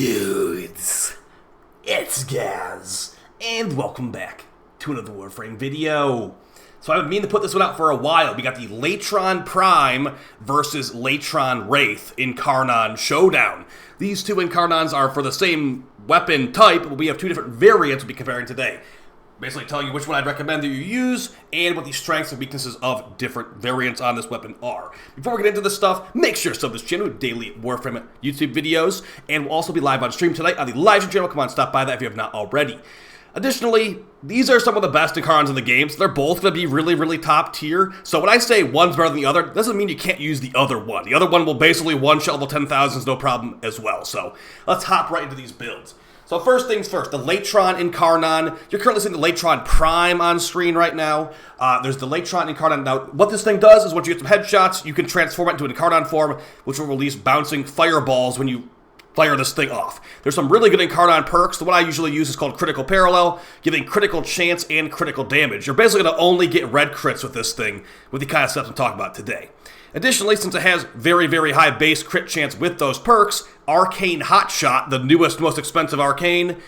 Dudes, it's Gaz, and welcome back to another Warframe video. So I've been meaning to put this one out for a while. We got the Latron Prime versus Latron Wraith Incarnon showdown. These two Incarnons are for the same weapon type, but we have two different variants we'll be comparing today. Basically telling you which one I'd recommend that you use, and what the strengths and weaknesses of different variants on this weapon are. Before we get into this stuff, make sure to sub this channel with daily Warframe YouTube videos, and we'll also be live on stream tonight on the live stream channel. Come on, stop by that if you have not already. Additionally, these are some of the best Incarnons in the game, so they're both going to be really top tier. So when I say one's better than the other, doesn't mean you can't use the other one. The other one will basically one-shot level 10,000s, no problem as well. So let's hop right into these builds. So first things first, the Latron Incarnon. You're currently seeing the Latron Prime on screen right now. There's the Latron Incarnon. Now, what this thing does is once you get some headshots, you can transform it into an Incarnon form, which will release bouncing fireballs when you fire this thing off. There's some really good Incarnon perks. The one I usually use is called Critical Parallel, giving critical chance and critical damage. You're basically going to only get red crits with this thing, with the kind of stuff I'm talking about today. Additionally, since it has very high base crit chance with those perks, Arcane Hotshot, the newest, most expensive Arcane,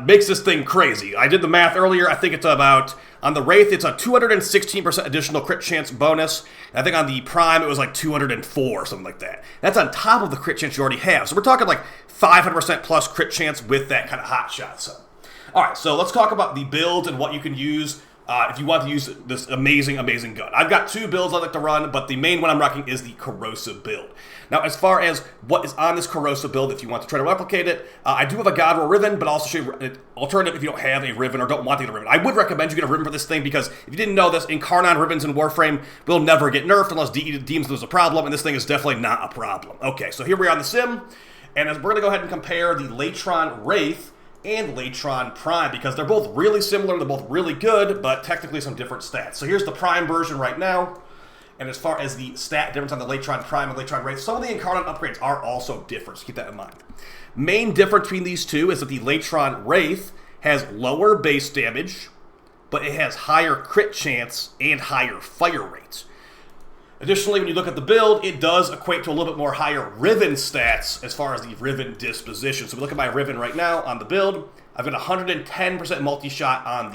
makes this thing crazy. I did the math earlier. I think it's about, on the Wraith, it's a 216% additional crit chance bonus. I think on the Prime, it was like 204, something like that. That's on top of the crit chance you already have. So we're talking like 500% plus crit chance with that kind of hotshot. So, alright, so let's talk about the build and what you can use if you want to use this amazing gun. I've got two builds I like to run, but the main one I'm rocking is the Corrosive build. Now, as far as what is on this Corrosive build, if you want to try to replicate it, I do have a God Roll Riven, but I'll also show you an alternative if you don't have a Riven or don't want to get a Riven. I would recommend you get a Riven for this thing because if you didn't know this, Incarnon Rivens in Warframe will never get nerfed unless DE deems there's a problem, and this thing is definitely not a problem. Okay, so here we are on the sim, and we're going to go ahead and compare the Latron Wraith and Latron Prime, because they're both really similar, they're both really good, but technically some different stats. So here's the Prime version right now, and as far as the stat difference on the Latron Prime and Latron Wraith, some of the Incarnon upgrades are also different, so keep that in mind. Main difference between these two is that the Latron Wraith has lower base damage, but it has higher crit chance and higher fire rate. Additionally, when you look at the build, it does equate to a little bit more higher Riven stats as far as the Riven disposition. So we look at my Riven right now on the build. I've got 110% multi-shot on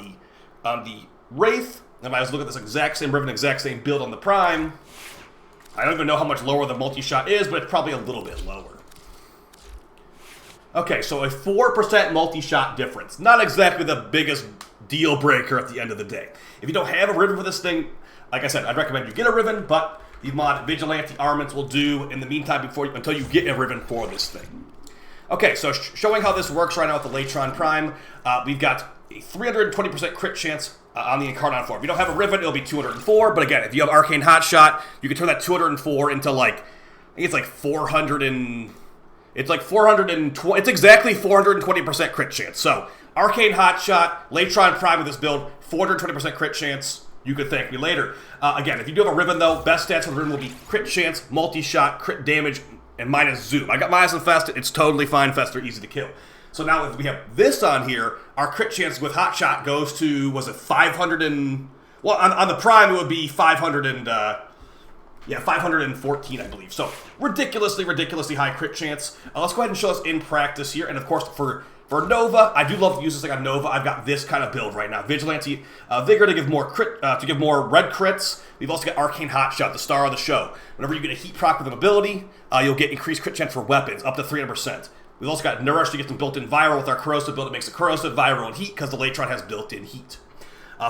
the Wraith. And if I was looking at this exact same Riven, exact same build on the Prime, I don't even know how much lower the multi-shot is, but it's probably a little bit lower. Okay, so a 4% multi-shot difference. Not exactly the biggest deal breaker at the end of the day. If you don't have a Riven for this thing, like I said, I'd recommend you get a Riven, but the mod Vigilante Armaments will do in the meantime until you get a Riven for this thing. Okay, so showing how this works right now with the Latron Prime, we've got a 320% crit chance on the Incarnon form. If you don't have a Riven, it'll be 204, but again, if you have Arcane Hotshot, you can turn that 204 into like, I think it's like 400 and... It's like 420, it's exactly 420% crit chance. So, Arcane Hotshot, Latron Prime with this build, 420% crit chance. You could thank me later. Again, if you do have a Riven though, best stats for the Riven will be crit chance, multi-shot, crit damage, and minus zoom. I got minus and fest, it's totally fine, fest are easy to kill. So now if we have this on here, our crit chance with Hotshot goes to, was it 500 and... Well, on the Prime it would be 500 and... Yeah, 514, I believe. So, ridiculously high crit chance. Let's go ahead and show this in practice here. And of course, for Nova, I do love to use this thing on Nova. I've got this kind of build right now. Vigilante Vigor to give more red crits. We've also got Arcane Hotshot, the star of the show. Whenever you get a heat proc with an ability, you'll get increased crit chance for weapons, up to 300%. We've also got Nourish to get some built-in viral with our Corrosive build. It makes it Corrosive, viral, and heat because the Latron has built-in heat.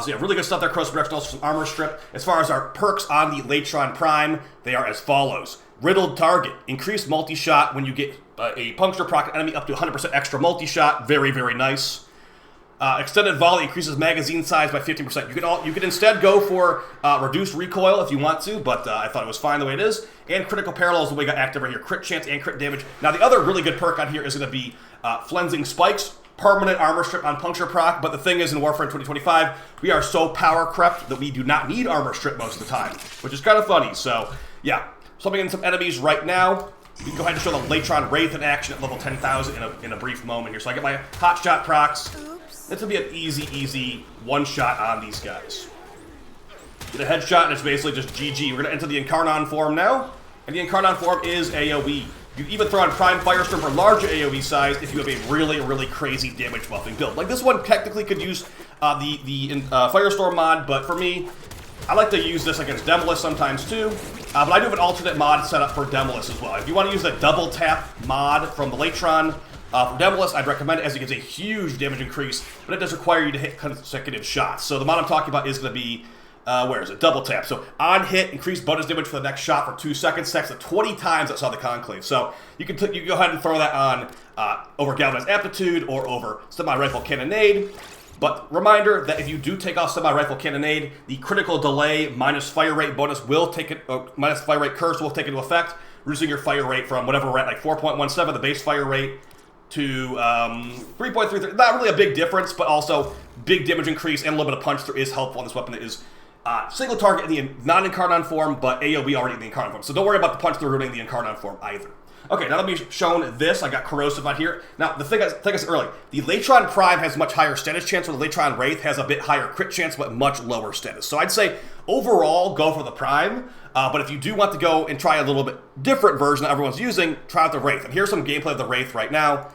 So yeah, really good stuff there. Corrosive Reduction, also some armor strip. As far as our perks on the Latron Prime, they are as follows. Riddled Target. Increased multi-shot when you get a puncture proc enemy up to 100% extra multi-shot. Very nice. Extended Volley increases magazine size by 15%. You can instead go for reduced recoil if you want to, but I thought it was fine the way it is. And Critical Parallel is the way we got active right here. Crit chance and crit damage. Now the other really good perk on here is going to be Flensing Spikes. Permanent armor strip on puncture proc, but the thing is in Warframe 2025, we are so power crept that we do not need armor strip most of the time, which is kind of funny. So, yeah, summoning in some enemies right now. We can go ahead and show the Latron Wraith in action at level 10,000 in a brief moment here. So I get my Hotshot procs. This will be an easy one-shot on these guys. Get a headshot, and it's basically just GG. We're going to enter the Incarnon form now, and the Incarnon form is AoE. You even throw on Prime Firestorm for larger AoE size if you have a really, really crazy damage buffing build. Like this one technically could use the Firestorm mod, but for me, I like to use this against Demolish sometimes too. But I do have an alternate mod set up for Demolish as well. If you want to use the double tap mod from the Latron for Demolish, I'd recommend it as it gives a huge damage increase, but it does require you to hit consecutive shots. So the mod I'm talking about is going to be where is it? Double tap. So on hit, increase bonus damage for the next shot for 2 seconds. Stacks to 20 times outside the Conclave. So you can go ahead and throw that on over Galvanized Aptitude or over Semi-Rifle Cannonade. But reminder that if you do take off Semi-Rifle Cannonade, the critical delay minus fire rate bonus will take it, minus fire rate curse will take into effect, reducing your fire rate from whatever we're at, like 4.17, the base fire rate, to 3.33. Not really a big difference, but also big damage increase and a little bit of punch through is helpful on this weapon that is single target in the non-Incarnon form, but AoE already in the Incarnon form. So don't worry about the punch through ruining the Incarnon form either. Okay, now that we've shown this, I got Corrosive on here. Now, the thing I said earlier, the Latron Prime has much higher status chance, while the Latron Wraith has a bit higher crit chance, but much lower status. So I'd say, overall, go for the Prime, but if you do want to go and try a little bit different version that everyone's using, try out the Wraith. And here's some gameplay of the Wraith right now.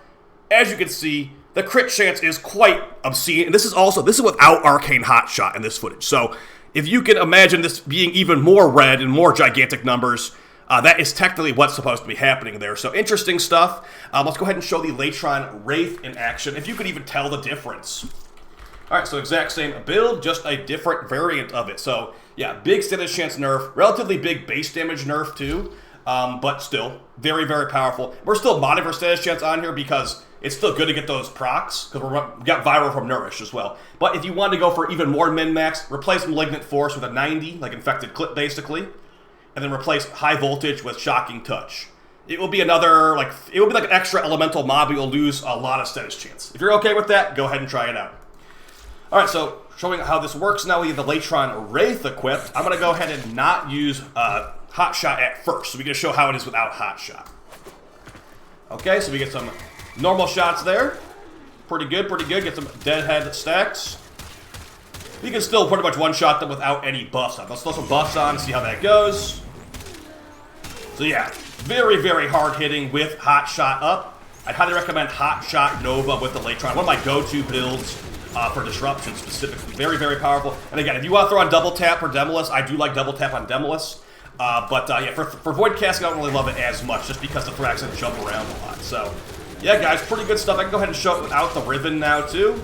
As you can see, the crit chance is quite obscene, and this is without Arcane Hotshot in this footage. So if you can imagine this being even more red and more gigantic numbers, that is technically what's supposed to be happening there. So interesting stuff. Let's go ahead and show the Latron Wraith in action, if you could even tell the difference. All right, so exact same build, just a different variant of it. So yeah, big status chance nerf, relatively big base damage nerf too, but still very, very powerful. We're still modding for status chance on here because it's still good to get those procs, because we got Viral from Nourish as well. But if you want to go for even more min-max, replace Malignant Force with a 90, like Infected Clip basically, and then replace High Voltage with Shocking Touch. It will be another, like an extra elemental mob, but you'll lose a lot of status chance. If you're okay with that, go ahead and try it out. Alright, so showing how this works now, we have the Latron Wraith equipped. I'm going to go ahead and not use Hot Shot at first, so we can show how it is without Hot Shot. Okay, so we get some normal shots there. Pretty good, pretty good. Get some deadhead stacks. You can still pretty much one-shot them without any buffs on. Let's throw some buffs on and see how that goes. So yeah, very, very hard-hitting with Hot Shot up. I'd highly recommend Hot Shot Nova with the Latron. One of my go-to builds for Disruption specifically. Very, very powerful. And again, if you want to throw on Double Tap for Demolish, I do like Double Tap on Demolish. Yeah, for Void Casting, I don't really love it as much, just because the Thrax can jump around a lot. So yeah, guys, pretty good stuff. I can go ahead and show it without the Riven now, too.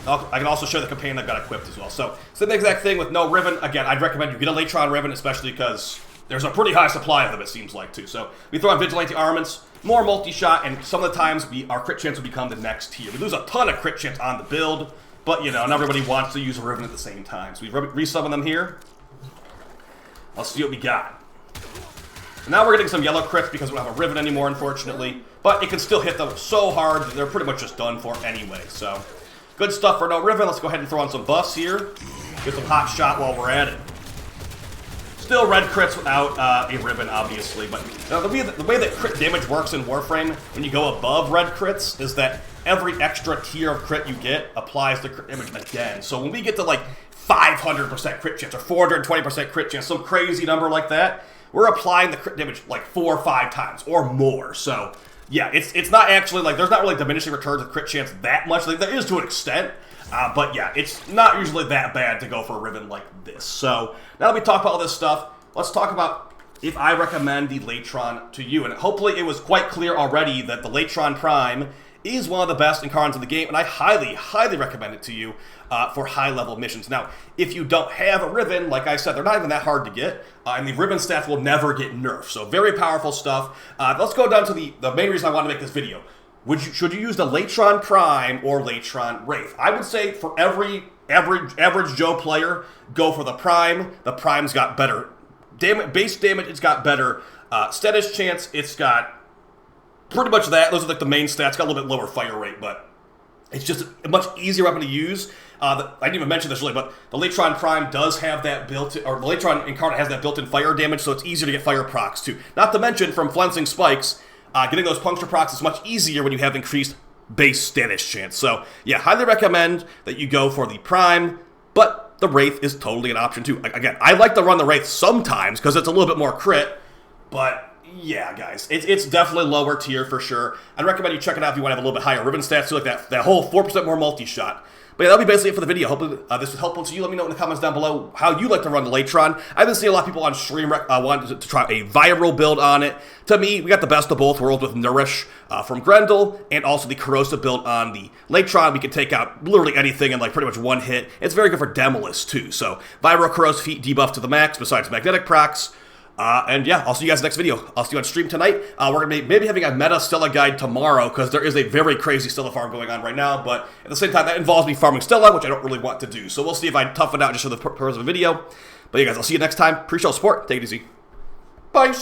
I can also show the companion I've got equipped as well. So, same exact thing with no Riven. Again, I'd recommend you get a Latron Riven, especially because there's a pretty high supply of them, it seems like, too. So, we throw on Vigilante Armaments, more multi-shot, and some of the times our crit chance will become the next tier. We lose a ton of crit chance on the build, but, you know, not everybody wants to use a Riven at the same time. So, we resummon them here. Let's see what we got. Now we're getting some yellow crits because we don't have a Riven anymore, unfortunately. But it can still hit them so hard that they're pretty much just done for anyway. So, good stuff for no Riven. Let's go ahead and throw on some buffs here. Get some Hot Shot while we're at it. Still red crits without a Riven, obviously. But the way that crit damage works in Warframe, when you go above red crits, is that every extra tier of crit you get applies the crit damage again. So when we get to like 500% crit chance or 420% crit chance, some crazy number like that, we're applying the crit damage like 4 or 5 times or more. So yeah, it's not actually like, there's not really diminishing returns with crit chance that much. Like, there is to an extent, but yeah, it's not usually that bad to go for a Riven like this. So now that we talk about all this stuff, let's talk about if I recommend the Latron to you. And hopefully it was quite clear already that the Latron Prime is one of the best Incarnons in the game, and I highly, highly recommend it to you for high-level missions. Now, if you don't have a Riven, like I said, they're not even that hard to get, and the Riven stats will never get nerfed, so very powerful stuff. Let's go down to the main reason I want to make this video. Should you use the Latron Prime or Latron Wraith? I would say for every average Joe player, go for the Prime. The Prime's got better base damage, it's got better status chance, it's got pretty much that. Those are like the main stats. Got a little bit lower fire rate, but it's just a much easier weapon to use. I didn't even mention this really, but the Latron Prime does have that built-in, or the Latron Incarnon has that built-in fire damage, so it's easier to get fire procs too. Not to mention, from Flensing Spikes, getting those puncture procs is much easier when you have increased base status chance. So yeah, highly recommend that you go for the Prime, but the Wraith is totally an option too. Again, I like to run the Wraith sometimes because it's a little bit more crit, but Yeah, guys, it's definitely lower tier for sure. I'd recommend you check it out if you want to have a little bit higher Riven stats, too, like that whole 4% more multi-shot. But yeah, that'll be basically it for the video. Hopefully this was helpful to you. Let me know in the comments down below how you like to run the Latron. I've been seeing a lot of people on stream wanting to try a viral build on it. To me, we got the best of both worlds with Nourish from Grendel and also the Corrosive build on the Latron. We can take out literally anything in like pretty much one hit. It's very good for Demolist too. So Viral Corrosive Heat debuff to the max besides magnetic procs. And yeah, I'll see you guys next video. I'll see you on stream tonight. We're going to be maybe having a meta Stella guide tomorrow because there is a very crazy Stella farm going on right now. But at the same time, that involves me farming Stella, which I don't really want to do. So we'll see if I tough it out just for the purpose of the video. But yeah, guys, I'll see you next time. Appreciate all the support. Take it easy. Bye.